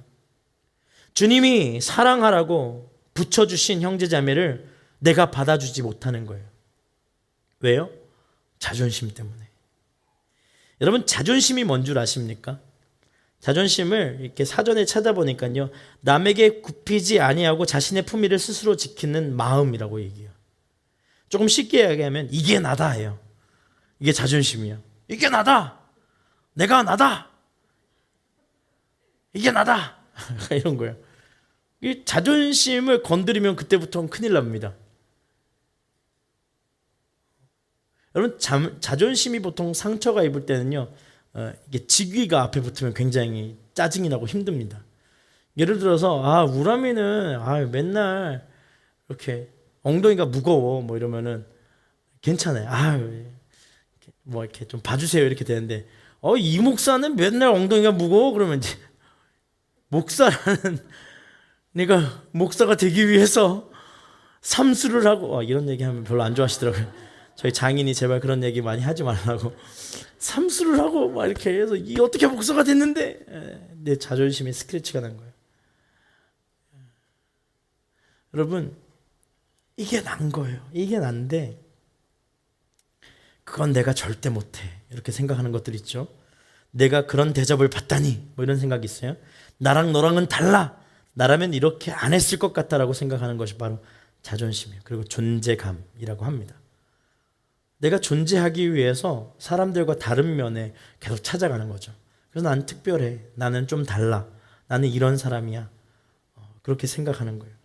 주님이 사랑하라고 붙여주신 형제자매를 내가 받아주지 못하는 거예요. 왜요? 자존심 때문에. 여러분, 자존심이 뭔 줄 아십니까? 자존심을 이렇게 사전에 찾아보니까요, 남에게 굽히지 아니하고 자신의 품위를 스스로 지키는 마음이라고 얘기해요. 조금 쉽게 얘기하면 이게 나다 해요. 이게 자존심이에요. 이게 나다. 내가 나다. 이게 나다. 이런 거예요. 이 자존심을 건드리면 그때부터는 큰일 납니다. 여러분, 자존심이 보통 상처가 입을 때는요, 이게 직위가 앞에 붙으면 굉장히 짜증이 나고 힘듭니다. 예를 들어서 우람이는 맨날 이렇게 엉덩이가 무거워 뭐 이러면은 괜찮아요. 뭐 이렇게 좀 봐주세요 이렇게 되는데 이 목사는 맨날 엉덩이가 무거워 그러면 이제 목사라는 내가 목사가 되기 위해서 삼수를 하고 이런 얘기하면 별로 안 좋아하시더라고요. 저희 장인이 제발 그런 얘기 많이 하지 말라고 삼수를 하고 막 이렇게 해서 이 어떻게 목사가 됐는데 내 자존심에 스크래치가 난 거예요. 여러분, 이게 난 거예요. 이게 난데 그건 내가 절대 못해 이렇게 생각하는 것들 있죠. 내가 그런 대접을 받다니 뭐 이런 생각이 있어요. 나랑 너랑은 달라. 나라면 이렇게 안 했을 것 같다라고 생각하는 것이 바로 자존심이에요. 그리고 존재감이라고 합니다. 내가 존재하기 위해서 사람들과 다른 면에 계속 찾아가는 거죠. 그래서 나는 특별해. 나는 좀 달라. 나는 이런 사람이야. 그렇게 생각하는 거예요.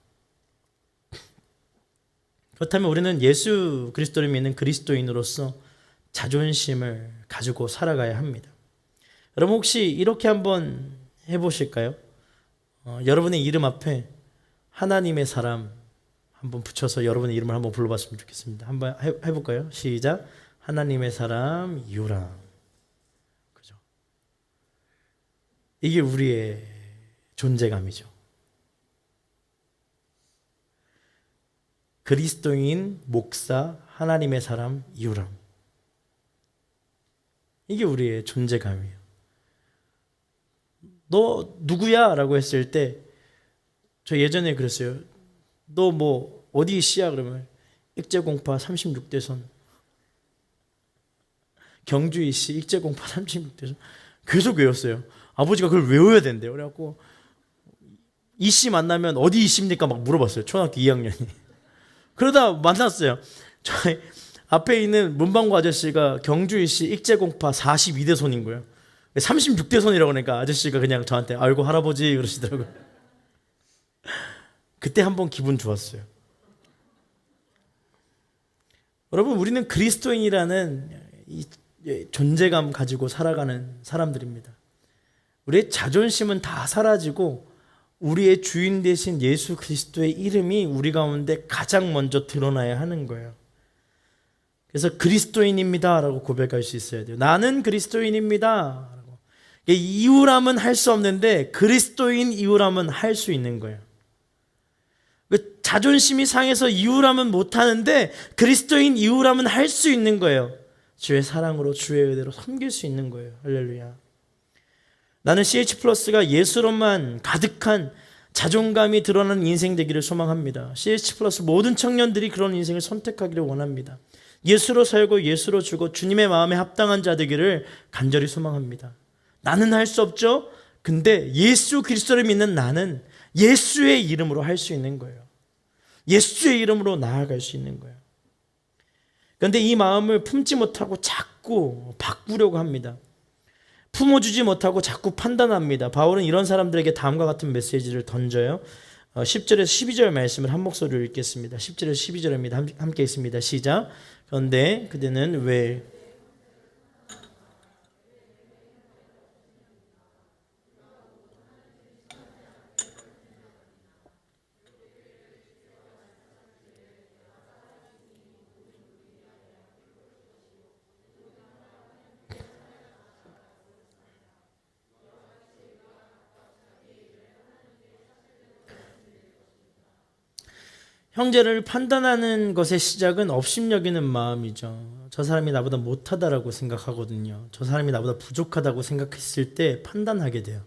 그렇다면 우리는 예수 그리스도를 믿는 그리스도인으로서 자존심을 가지고 살아가야 합니다. 여러분, 혹시 이렇게 한번 해보실까요? 여러분의 이름 앞에 하나님의 사람 한번 붙여서 여러분의 이름을 한번 불러봤으면 좋겠습니다. 한번 해볼까요? 시작. 하나님의 사람 유람. 그죠? 이게 우리의 존재감이죠. 그리스도인, 목사, 하나님의 사람 유람. 이게 우리의 존재감이에요. 너 누구야? 라고 했을 때 저 예전에 그랬어요. 너 뭐 어디 씨야? 그러면 익제공파 36대선 경주이 씨 익제공파 36대선 계속 외웠어요. 아버지가 그걸 외워야 된대요. 그래갖고 이 씨 만나면 어디 이 씨입니까? 막 물어봤어요. 초등학교 2학년이. 그러다 만났어요. 저희 앞에 있는 문방구 아저씨가 경주이 씨 익제공파 42대손인 거예요. 36대손이라고 하니까 아저씨가 그냥 저한테 아이고 할아버지 그러시더라고요. 그때 한번 기분 좋았어요. 여러분, 우리는 그리스도인이라는 이 존재감 가지고 살아가는 사람들입니다. 우리의 자존심은 다 사라지고 우리의 주인 되신 예수 그리스도의 이름이 우리 가운데 가장 먼저 드러나야 하는 거예요. 그래서 그리스도인입니다 라고 고백할 수 있어야 돼요. 나는 그리스도인입니다. 이유람은 할 수 없는데 그리스도인 이유람은 할 수 있는 거예요. 자존심이 상해서 이유람은 못하는데 그리스도인 이유람은 할 수 있는 거예요. 주의 사랑으로 주의 은혜로 섬길 수 있는 거예요. 할렐루야. 나는 CH+가 예수로만 가득한 자존감이 드러나는 인생 되기를 소망합니다. CH+ 모든 청년들이 그런 인생을 선택하기를 원합니다. 예수로 살고 예수로 죽고 주님의 마음에 합당한 자 되기를 간절히 소망합니다. 나는 할 수 없죠. 근데 예수 그리스도를 믿는 나는 예수의 이름으로 할 수 있는 거예요. 예수의 이름으로 나아갈 수 있는 거예요. 그런데 이 마음을 품지 못하고 자꾸 바꾸려고 합니다. 품어주지 못하고 자꾸 판단합니다. 바울은 이런 사람들에게 다음과 같은 메시지를 던져요. 10절에서 12절 말씀을 한 목소리로 읽겠습니다. 10절에서 12절입니다. 함께 읽습니다. 시작. 그런데 그대는 왜 형제를 판단하는 것의 시작은 업심여기는 마음이죠. 저 사람이 나보다 못하다라고 생각하거든요. 저 사람이 나보다 부족하다고 생각했을 때 판단하게 돼요.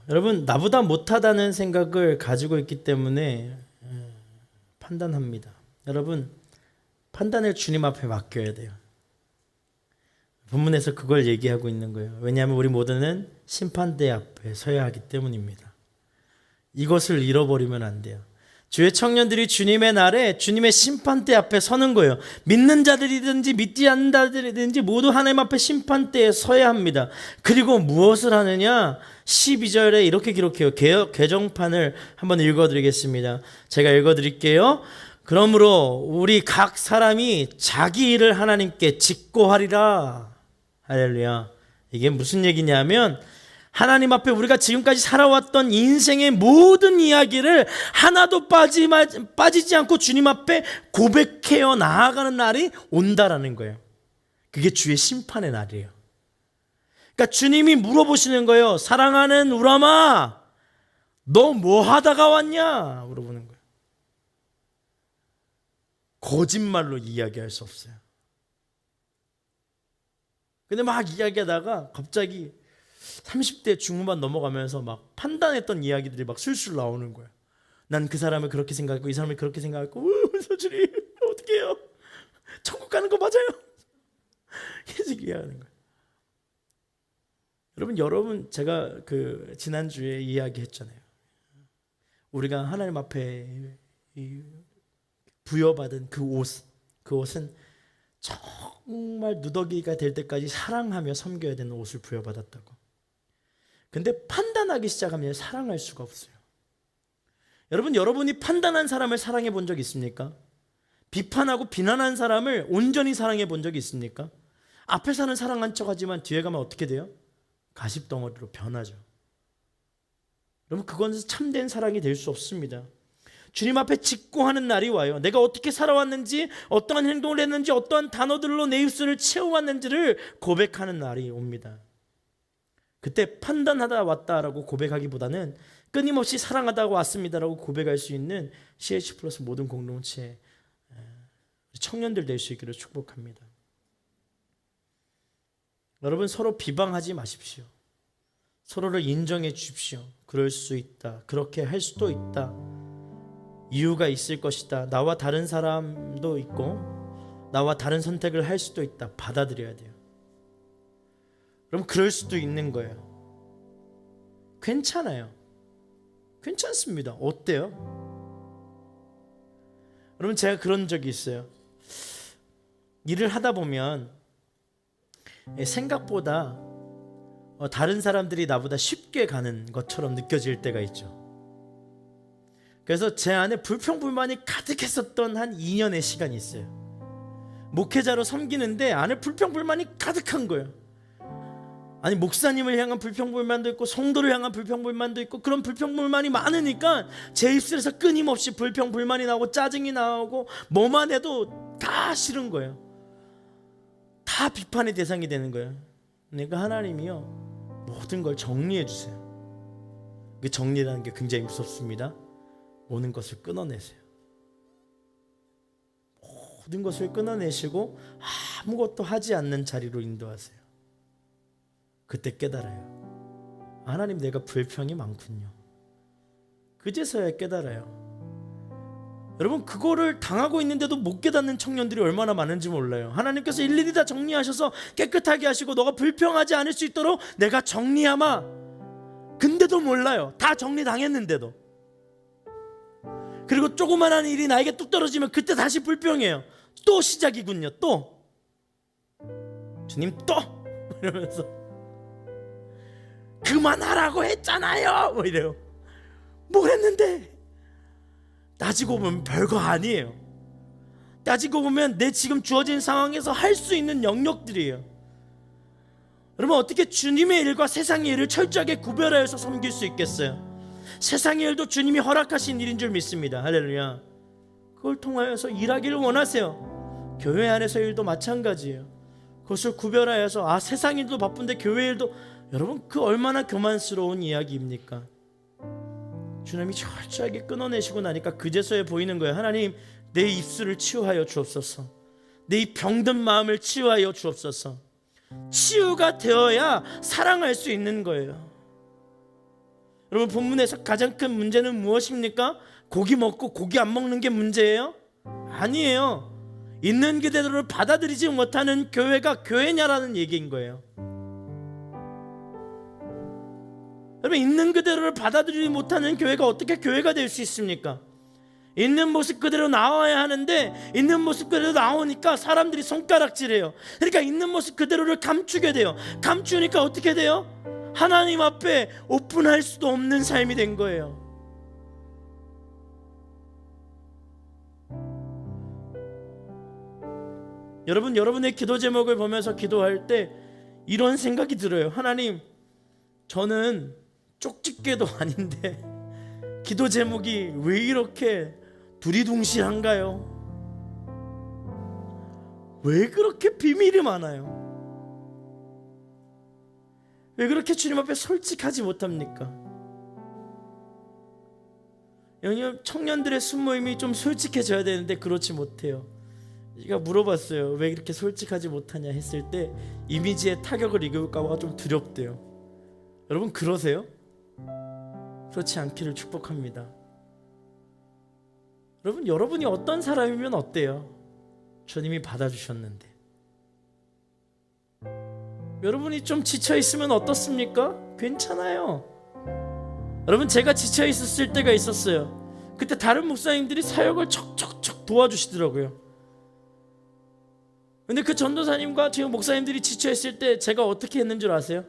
여러분, 나보다 못하다는 생각을 가지고 있기 때문에 판단합니다. 여러분, 판단을 주님 앞에 맡겨야 돼요. 본문에서 그걸 얘기하고 있는 거예요. 왜냐하면 우리 모두는 심판대 앞에 서야 하기 때문입니다. 이것을 잃어버리면 안 돼요. 주의 청년들이 주님의 날에 주님의 심판대 앞에 서는 거예요. 믿는 자들이든지 믿지 않는 자들이든지 모두 하나님 앞에 심판대에 서야 합니다. 그리고 무엇을 하느냐? 12절에 이렇게 기록해요. 개정판을 한번 읽어드리겠습니다. 제가 읽어드릴게요. 그러므로 우리 각 사람이 자기 일을 하나님께 직고하리라. 할렐루야. 이게 무슨 얘기냐면 하나님 앞에 우리가 지금까지 살아왔던 인생의 모든 이야기를 하나도 빠지지 않고 주님 앞에 고백해어 나아가는 날이 온다라는 거예요. 그게 주의 심판의 날이에요. 그러니까 주님이 물어보시는 거예요. 사랑하는 우람아, 너 뭐 하다가 왔냐? 물어보는 거예요. 거짓말로 이야기할 수 없어요. 근데 막 이야기하다가 갑자기 30대 중후반 넘어가면서 막 판단했던 이야기들이 막 술술 나오는 거야. 난 그 사람을 그렇게 생각했고 이 사람을 그렇게 생각했고 서준이 어떻게 해요? 천국 가는 거 맞아요? 계속 이야기하는 거야. 여러분 제가 그 지난주에 이야기했잖아요. 우리가 하나님 앞에 부여받은 그 옷은 정말 누더기가 될 때까지 사랑하며 섬겨야 되는 옷을 부여받았다고. 근데 판단하기 시작하면 사랑할 수가 없어요. 여러분이 판단한 사람을 사랑해 본 적 있습니까? 비판하고 비난한 사람을 온전히 사랑해 본 적이 있습니까? 앞에서는 사랑한 척하지만 뒤에 가면 어떻게 돼요? 가십덩어리로 변하죠. 여러분, 그건 참된 사랑이 될 수 없습니다. 주님 앞에 직고하는 날이 와요. 내가 어떻게 살아왔는지, 어떠한 행동을 했는지, 어떠한 단어들로 내 입술을 채워왔는지를 고백하는 날이 옵니다. 그때 판단하다 왔다라고 고백하기보다는 끊임없이 사랑하다가 왔습니다라고 고백할 수 있는 CH 플러스 모든 공동체 청년들 될 수 있기를 축복합니다. 여러분, 서로 비방하지 마십시오. 서로를 인정해 주십시오. 그럴 수 있다. 그렇게 할 수도 있다. 이유가 있을 것이다. 나와 다른 사람도 있고 나와 다른 선택을 할 수도 있다. 받아들여야 돼요. 그럼 그럴 수도 있는 거예요. 괜찮아요. 괜찮습니다. 어때요? 여러분, 제가 그런 적이 있어요. 일을 하다 보면 생각보다 다른 사람들이 나보다 쉽게 가는 것처럼 느껴질 때가 있죠. 그래서 제 안에 불평불만이 가득했었던 한 2년의 시간이 있어요. 목회자로 섬기는데 안에 불평불만이 가득한 거예요. 아니, 목사님을 향한 불평불만도 있고 성도를 향한 불평불만도 있고, 그런 불평불만이 많으니까 제 입술에서 끊임없이 불평불만이 나오고 짜증이 나오고 뭐만 해도 다 싫은 거예요. 다 비판의 대상이 되는 거예요. 그러니까 하나님이요, 모든 걸 정리해 주세요. 그 정리라는 게 굉장히 무섭습니다. 모든 것을 끊어내세요. 모든 것을 끊어내시고 아무것도 하지 않는 자리로 인도하세요. 그때 깨달아요. 하나님, 내가 불평이 많군요. 그제서야 깨달아요. 여러분, 그거를 당하고 있는데도 못 깨닫는 청년들이 얼마나 많은지 몰라요. 하나님께서 일일이 다 정리하셔서 깨끗하게 하시고 너가 불평하지 않을 수 있도록 내가 정리하마. 근데도 몰라요. 다 정리당했는데도. 그리고 조그만한 일이 나에게 뚝 떨어지면 그때 다시 불평해요. 또 시작이군요. 또 주님 또 이러면서 그만하라고 했잖아요. 뭐 이래요. 뭘 했는데? 따지고 보면 별거 아니에요. 따지고 보면 내 지금 주어진 상황에서 할 수 있는 영역들이에요. 여러분, 어떻게 주님의 일과 세상의 일을 철저하게 구별하여서 섬길 수 있겠어요? 세상의 일도 주님이 허락하신 일인 줄 믿습니다. 할렐루야. 그걸 통하여서 일하기를 원하세요. 교회 안에서 일도 마찬가지예요. 그것을 구별하여서 세상 일도 바쁜데 교회 일도, 여러분, 그 얼마나 교만스러운 이야기입니까? 주님이 철저하게 끊어내시고 나니까 그제서야 보이는 거예요. 하나님, 내 입술을 치유하여 주옵소서. 내 이 병든 마음을 치유하여 주옵소서. 치유가 되어야 사랑할 수 있는 거예요. 여러분, 본문에서 가장 큰 문제는 무엇입니까? 고기 먹고 고기 안 먹는 게 문제예요? 아니에요. 있는 그대로를 받아들이지 못하는 교회가 교회냐라는 얘기인 거예요. 여러분, 있는 그대로를 받아들이지 못하는 교회가 어떻게 교회가 될 수 있습니까? 있는 모습 그대로 나와야 하는데 있는 모습 그대로 나오니까 사람들이 손가락질해요. 그러니까 있는 모습 그대로를 감추게 돼요. 감추니까 어떻게 돼요? 하나님 앞에 오픈할 수도 없는 삶이 된 거예요. 여러분, 여러분의 기도 제목을 보면서 기도할 때 이런 생각이 들어요. 하나님, 저는 쪽집게도 아닌데 기도 제목이 왜 이렇게 두리둥실한가요? 왜 그렇게 비밀이 많아요? 왜 그렇게 주님 앞에 솔직하지 못합니까? 청년들의 순모임이 좀 솔직해져야 되는데 그렇지 못해요. 제가 물어봤어요. 왜 이렇게 솔직하지 못하냐 했을 때 이미지에 타격을 입을까 봐 좀 두렵대요. 여러분, 그러세요? 그렇지 않기를 축복합니다. 여러분, 여러분이 어떤 사람이면 어때요? 주님이 받아주셨는데. 여러분이 좀 지쳐있으면 어떻습니까? 괜찮아요. 여러분, 제가 지쳐있었을 때가 있었어요. 그때 다른 목사님들이 사역을 척척척 도와주시더라고요. 근데 그 전도사님과 지금 목사님들이 지쳐있을 때 제가 어떻게 했는 줄 아세요?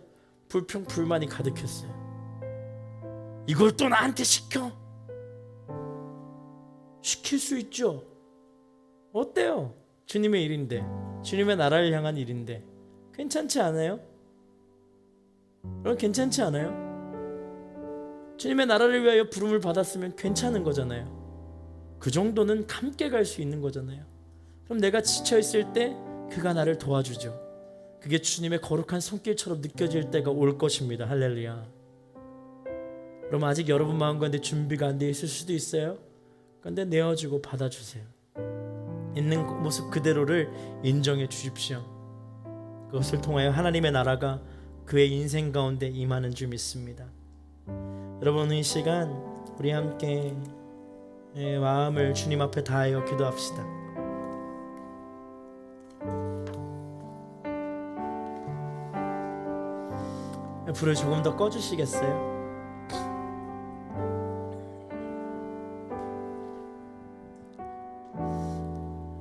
불평 불만이 가득했어요. 이걸 또 나한테 시켜? 시킬 수 있죠. 어때요? 주님의 일인데, 주님의 나라를 향한 일인데 괜찮지 않아요? 여러분, 괜찮지 않아요? 주님의 나라를 위하여 부름을 받았으면 괜찮은 거잖아요. 그 정도는 함께 갈 수 있는 거잖아요. 그럼 내가 지쳐있을 때 그가 나를 도와주죠. 그게 주님의 거룩한 손길처럼 느껴질 때가 올 것입니다. 할렐루야. 그럼 아직 여러분 마음 가운데 준비가 안 돼 있을 수도 있어요. 그런데 내어주고 받아주세요. 있는 모습 그대로를 인정해 주십시오. 그것을 통하여 하나님의 나라가 그의 인생 가운데 임하는 줄 믿습니다. 여러분, 이 시간 우리 함께 마음을 주님 앞에 다하여 기도합시다. 불을 조금 더 꺼주시겠어요?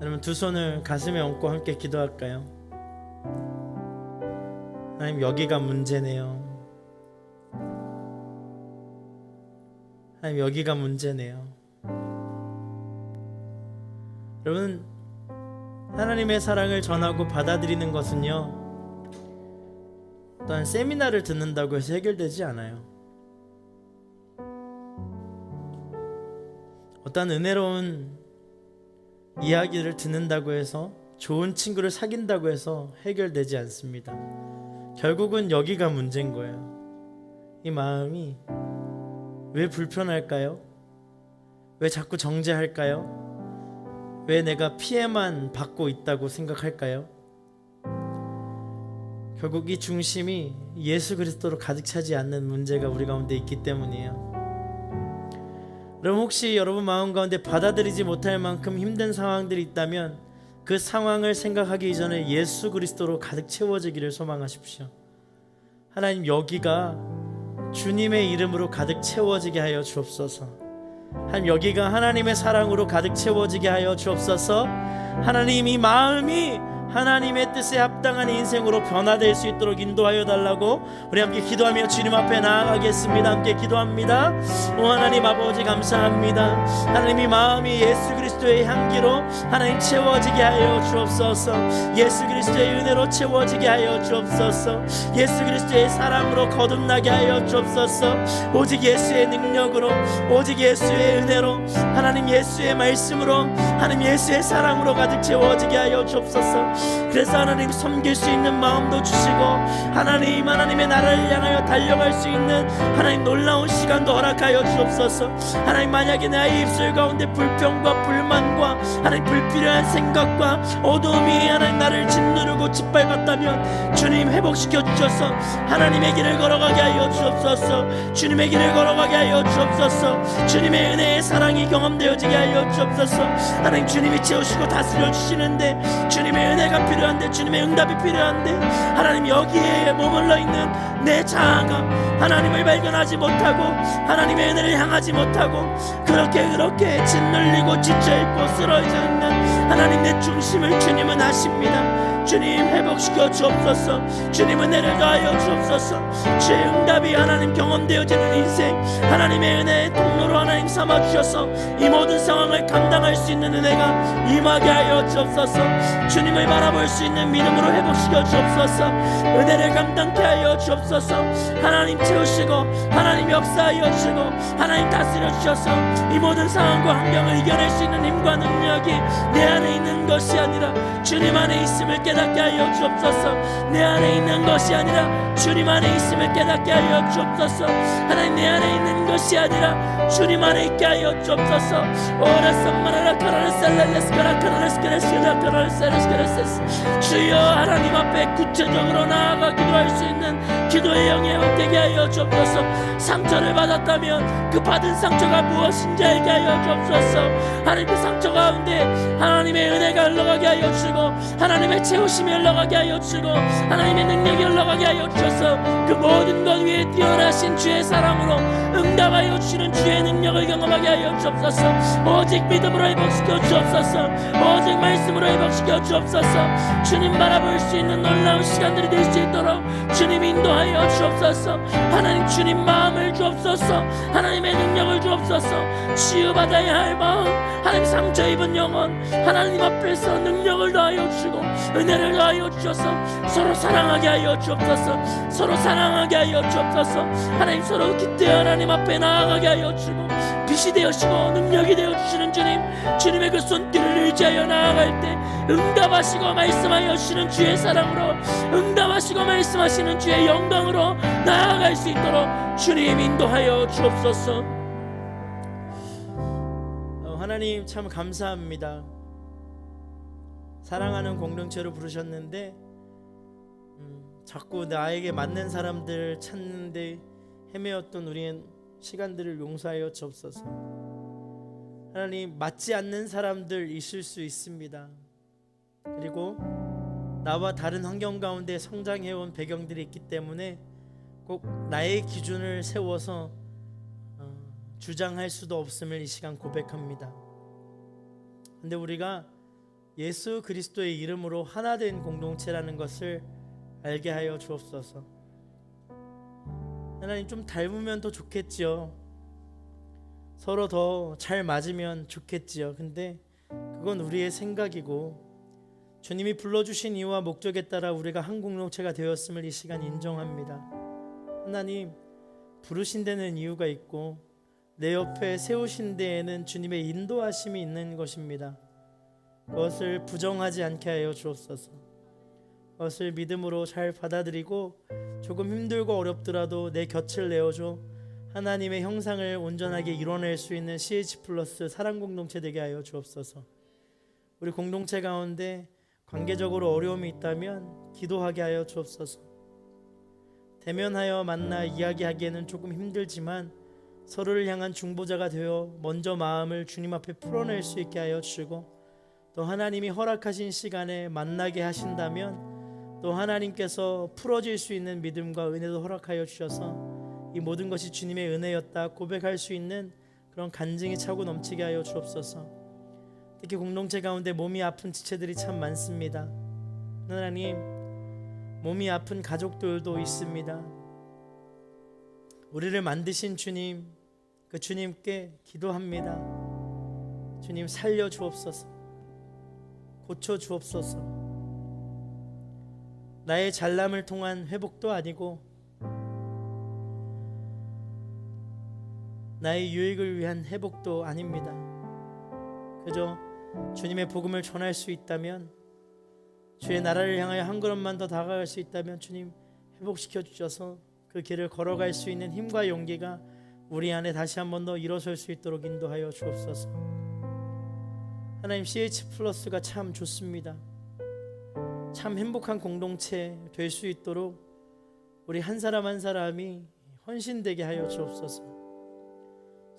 여러분, 두 손을 가슴에 얹고 함께 기도할까요? 하나님, 여기가 문제네요. 하나님, 여기가 문제네요. 여러분, 하나님의 사랑을 전하고 받아들이는 것은요, 어떠한 세미나를 듣는다고 해서 해결되지 않아요. 어떠한 은혜로운 이야기를 듣는다고 해서, 좋은 친구를 사귄다고 해서 해결되지 않습니다. 결국은 여기가 문제인 거예요. 이 마음이 왜 불편할까요? 왜 자꾸 정죄할까요? 왜 내가 피해만 받고 있다고 생각할까요? 결국 이 중심이 예수 그리스도로 가득 차지 않는 문제가 우리 가운데 있기 때문이에요. 여러분, 혹시 여러분 마음 가운데 받아들이지 못할 만큼 힘든 상황들이 있다면 그 상황을 생각하기 이전에 예수 그리스도로 가득 채워지기를 소망하십시오. 하나님, 여기가 주님의 이름으로 가득 채워지게 하여 주옵소서. 하나님, 여기가 하나님의 사랑으로 가득 채워지게 하여 주옵소서. 하나님, 이 마음이 하나님의 뜻에 합당한 인생으로 변화될 수 있도록 인도하여 달라고 우리 함께 기도하며 주님 앞에 나아가겠습니다. 함께 기도합니다. 오 하나님 아버지 감사합니다. 하나님이 마음이 예수 그리스도의 향기로 하나님 채워지게 하여 주옵소서. 예수 그리스도의 은혜로 채워지게 하여 주옵소서. 예수 그리스도의 사랑으로 거듭나게 하여 주옵소서. 오직 예수의 능력으로, 오직 예수의 은혜로, 하나님 예수의 말씀으로, 하나님 예수의 사랑으로 가득 채워지게 하여 주옵소서. 그래서 하나님 섬길 수 있는 마음도 주시고, 하나님의 나라를 향하여 달려갈 수 있는 하나님 놀라운 시간도 허락하여 주옵소서. 하나님 만약에 나의 입술 가운데 불평과 불만과 하나님 불필요한 생각과 어두움이 하나님 나를 짓누르고 짓밟았다면 주님 회복시켜 주셔서 하나님의 길을 걸어가게 하여 주옵소서. 주님의 길을 걸어가게 하여 주옵소서. 주님의 은혜의 사랑이 경험되어지게 하여 주옵소서. 하나님 주님이 채우시고 다스려 주시는데 주님의 은혜가 필요한데, 주님의 응답이 필요한데 하나님 여기에 머물러 있는 내 자아가 하나님을 발견하지 못하고 하나님의 은혜를 향하지 못하고 그렇게 짓눌리고 지쳐있고 쓰러져 있는 하나님 내 중심을 주님은 아십니다. 주님 회복시켜 주옵소서. 주님 은혜를 더하여 주옵소서. 주의 응답이 하나님 경험되어지는 인생, 하나님의 은혜의 통로로 하나님 삼아주셔서 이 모든 상황을 감당할 수 있는 은혜가 임하게 하여 주옵소서. 주님을 바라볼 수 있는 믿음으로 회복시켜 주옵소서. 은혜를 감당케 하여 주옵소서. 하나님 채우시고 하나님 역사하여 주시고 하나님 다스려 주셔서 이 모든 상황과 환경을 이겨낼 수 있는 힘과 능력이 내 안에 있는 것이 아니라 주님 안에 있음을 깨닫게 하여 주옵소서. 내 안에 있는 것이 아니라 주님 안에 있음을 깨닫게 하여 주옵소서. 하나님 내 안에 있는 것이 아니라 주님 안에 있게 하여 주옵소서. 주여 하나님 앞에 구체적으로 나아가 기도할 수 있는 기도의 영이 되게 하여 주옵소서. 상처를 받았다면 그 받은 상처가 무엇인지 알게 하여 주옵소서. 하나님 그 상처 가운데 하나님의 은혜가 흘러가게 하여 주시고 하나님의 채우심이 흘러가게 하여 주시고 하나님의 능력이 흘러가게 하여 주셔서 그 모든 것 위에 뛰어나신 주의 사랑으로 응답하여 주시는 주의 능력을 경험하게 하여 주옵소서. 오직 믿음으로 회복시켜 주옵소서. 오직 말씀으로 회복시켜 주옵소서. 주님 바라볼 수 있는 놀라운 시간들이 될 수 있도록 주님 인도하여 주옵소서. 하나님 주님 마음을 주옵소서. 하나님의 능력을 주옵소서. 치유받아야 할 마음, 하나님 상처 입은 영혼 하나님 앞에서 능력을 더하여 주시고 은혜를 더하여 주셔서 서로 사랑하게 하여 주옵소서. 서로 사랑하게 하여 주옵소서. 하나님 서로 기대 하나님 앞에 나아가게 하여 주시고 빛이 되어주시고 능력이 되어주시는 주님, 주님의 그 손길을 의지하여 나아갈 때 응답하시고 말씀하여 주시는 주의 사랑으로, 응답하시고 말씀하시는 주의 영광으로 나아갈 수 있도록 주님 인도하여 주옵소서. 하나님 참 감사합니다. 사랑하는 공동체로 부르셨는데 자꾸 나에게 맞는 사람들 찾는데 헤매었던 우리의 시간들을 용서하여 주옵소서. 하나님 맞지 않는 사람들 있을 수 있습니다. 그리고 나와 다른 환경 가운데 성장해온 배경들이 있기 때문에 꼭 나의 기준을 세워서 주장할 수도 없음을 이 시간 고백합니다. 근데 우리가 예수 그리스도의 이름으로 하나 된 공동체라는 것을 알게 하여 주옵소서. 하나님 좀 닮으면 더 좋겠지요. 서로 더 잘 맞으면 좋겠지요. 근데 그건 우리의 생각이고 주님이 불러주신 이유와 목적에 따라 우리가 한 공동체가 되었음을 이 시간 인정합니다. 하나님 부르신 데는 이유가 있고 내 옆에 세우신 데에는 주님의 인도하심이 있는 것입니다. 그것을 부정하지 않게 하여 주옵소서. 그것을 믿음으로 잘 받아들이고 조금 힘들고 어렵더라도 내 곁을 내어줘 하나님의 형상을 온전하게 이뤄낼 수 있는 CH 플러스 사랑 공동체 되게 하여 주옵소서. 우리 공동체 가운데 관계적으로 어려움이 있다면 기도하게 하여 주옵소서. 대면하여 만나 이야기하기에는 조금 힘들지만 서로를 향한 중보자가 되어 먼저 마음을 주님 앞에 풀어낼 수 있게 하여 주시고 또 하나님이 허락하신 시간에 만나게 하신다면 또 하나님께서 풀어질 수 있는 믿음과 은혜도 허락하여 주셔서 이 모든 것이 주님의 은혜였다 고백할 수 있는 그런 간증이 차고 넘치게 하여 주옵소서. 특히 공동체 가운데 몸이 아픈 지체들이 참 많습니다. 하나님, 몸이 아픈 가족들도 있습니다. 우리를 만드신 주님, 그 주님께 기도합니다. 주님, 살려 주옵소서. 고쳐 주옵소서. 나의 잘남을 통한 회복도 아니고 나의 유익을 위한 회복도 아닙니다. 그저 주님의 복음을 전할 수 있다면, 주의 나라를 향하여 한 걸음만 더 다가갈 수 있다면 주님 회복시켜 주셔서 그 길을 걸어갈 수 있는 힘과 용기가 우리 안에 다시 한 번 더 일어설 수 있도록 인도하여 주옵소서. 하나님, CH 플러스가 참 좋습니다. 참 행복한 공동체 될 수 있도록 우리 한 사람 한 사람이 헌신되게 하여 주옵소서.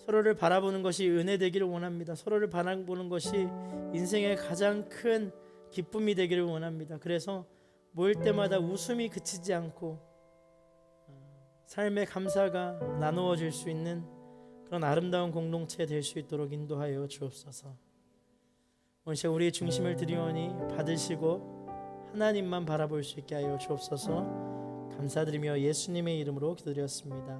서로를 바라보는 것이 은혜 되기를 원합니다. 서로를 바라보는 것이 인생의 가장 큰 기쁨이 되기를 원합니다. 그래서 모일 때마다 웃음이 그치지 않고 삶의 감사가 나누어질 수 있는 그런 아름다운 공동체 될 수 있도록 인도하여 주옵소서. 오늘 시간 우리의 중심을 드리오니 받으시고 하나님만 바라볼 수 있게 하여 주옵소서. 감사드리며 예수님의 이름으로 기도드렸습니다.